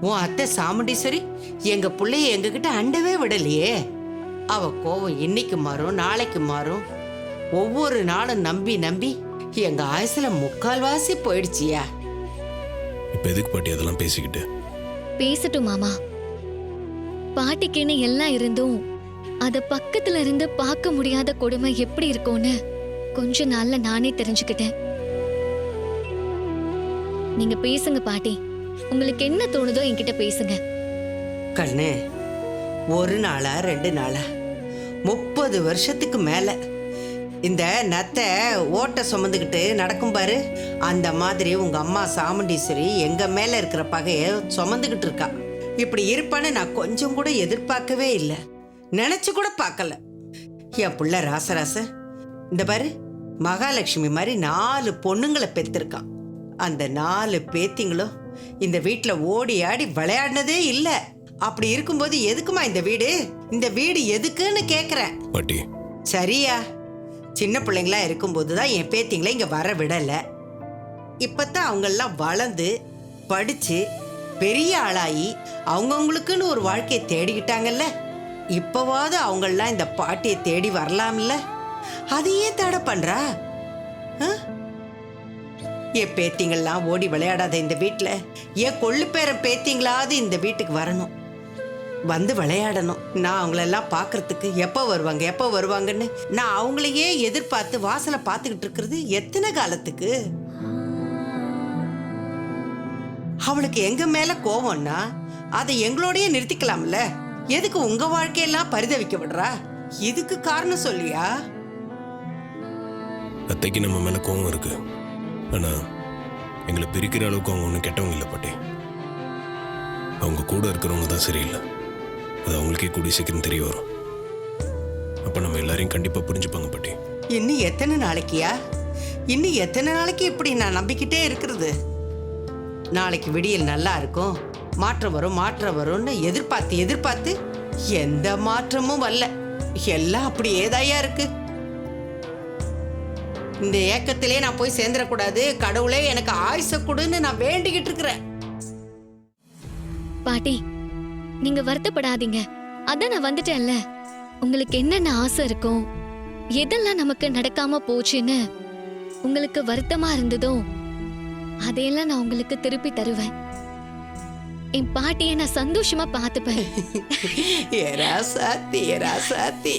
உன் அத்தை சாமுண்டீஸ்வரி எங்க பிள்ளைய எங்ககிட்ட அண்டவே விடலையே. அவ கோவம் இன்னைக்கு மாறும், நாளைக்கு மாறும். ஒவ்வொரு நாளும் நம்பி நம்பி எங்க ஆயுசுல முக்கால்வாசி போயிடுச்சியா. இப்ப எதுக்கு பாட்டி அதெல்லாம் பேசிக்கிட்டு? பேசட்டும் மாமா. பாட்டிக்குன்னு எல்லாம் இருந்தும் அத பக்கத்துல இருந்து பார்க்க முடியாத கொடுமை எப்படி இருக்கும்னு கொஞ்ச நாள்ல நானே தெரிஞ்சுக்கிட்டேன். நீங்க பேசுங்க பாட்டி. உங்களுக்கு என்ன தோணுதோ என்கிட்ட பேசுங்க. கண்ணு, ஒரு நாளா 2 நாளா 30 வருஷத்துக்கு மேல இந்த நத்தை ஓட்ட சுமந்துக்கிட்டு நடக்கும் பாரு, அந்த மாதிரி உங்க அம்மா சாமுண்டீஸ்வரி எங்க மேல இருக்கிற பகைய சுமந்துக்கிட்டு இருக்கா. இப்படி இருப்பான்னு நான் கொஞ்சம் கூட எதிர்பார்க்கவே இல்லை, நினைச்சு கூட பார்க்கல. என் புள்ள ராசராச இந்த பாரு, மகாலட்சுமி மாதிரி 4 பொண்ணுங்களை பெற்றிருக்கான். அந்த 4 பேத்திங்களும் இந்த வீட்டுல ஓடி ஆடி விளையாடினதே இல்லை. அப்படி இருக்கும்போது எதுக்குமா இந்த வீடு? இந்த வீடு எதுக்குன்னு கேக்குறேன். பாட்டி சரியா, சின்ன பிள்ளைங்களா இருக்கும்போது தான் என் பேத்திங்களை இங்க வர விடல. இப்பதான் அவங்கெல்லாம் வளர்ந்து படிச்சு பெரிய ஆளாகி அவங்கவுங்களுக்குன்னு ஒரு வாழ்க்கையை தேடிக்கிட்டாங்கல்ல. இப்பவாவது அவங்கெல்லாம் இந்த பாட்டியை தேடி வரலாம்ல. அதையே தடை பண்றா. என் பேத்திங்கள்லாம் ஓடி விளையாடாத இந்த வீட்டுல என் கொள்ளு பேர பேத்திங்களாவது இந்த வீட்டுக்கு வரணும், வந்து விளையாடணும். நான் அவங்களெல்லாம் பார்க்கறதுக்கு எப்போ வருவாங்கன்னு நான் அவங்களையே எதிர்பார்த்து வாசலை பார்த்துக்கிட்டு இருக்கிறது எத்தனை காலத்துக்கு? அவளுக்கு எங்க மேல கோவம்னா அதை எங்களோடய நிறுத்திக்கலாம்ல. எதுக்கு உங்க வாழ்க்கையெல்லாம் பரிதவிக்க விடுறா? இதுக்கு காரணம் சொல்லியா? அத்தைக்கு நம்ம மேல கோவம் இருக்கு, ஆனா எங்களை பிரிக்கிற அளவுக்கு அவங்க ஒன்றும் கெட்டவங்க இல்லை பாட்டி. அவங்க கூட இருக்கிறவங்க தான் சரியில்லை. அது அவங்களுக்கே கூடிய சீக்கிரம் தெரிய வரும். அப்ப நம்ம எல்லாரையும் கண்டிப்பா புரிஞ்சுப்பாங்க பாட்டி. இன்னும் எத்தனை நாளைக்கியா? இன்னும் எத்தனை நாளைக்கு இப்படி நான் நம்பிக்கிட்டே இருக்கிறது? நாளைக்கு விடியல் நல்லா இருக்கும், மாற்றம் வரும்னு எதிர்பார்த்து எந்த மாற்றமும் வரல. எல்லாம் அப்படி ஏதாயா இருக்கு. இந்த ஏக்கத்திலே நான் போய் சேர்ந்துடக்கூடாது. கடவுளே எனக்கு ஆயுச கொடுன்னு நான் வேண்டிக்கிட்டு இருக்கிறேன். பாட்டி, நீங்க வருத்தப்படாதீங்க. அதான் நான் வந்துட்டேன்ல. உங்களுக்கு என்னென்ன ஆசை இருக்கும், எதெல்லாம் நமக்கு நடக்காம போச்சுன்னு உங்களுக்கு வருத்தமா இருந்ததோ அதையெல்லாம் நான் உங்களுக்கு திருப்பி தருவேன். என் பாட்டியை நான் சந்தோஷமா பார்த்துப்பேன். ஏரா சாத்தி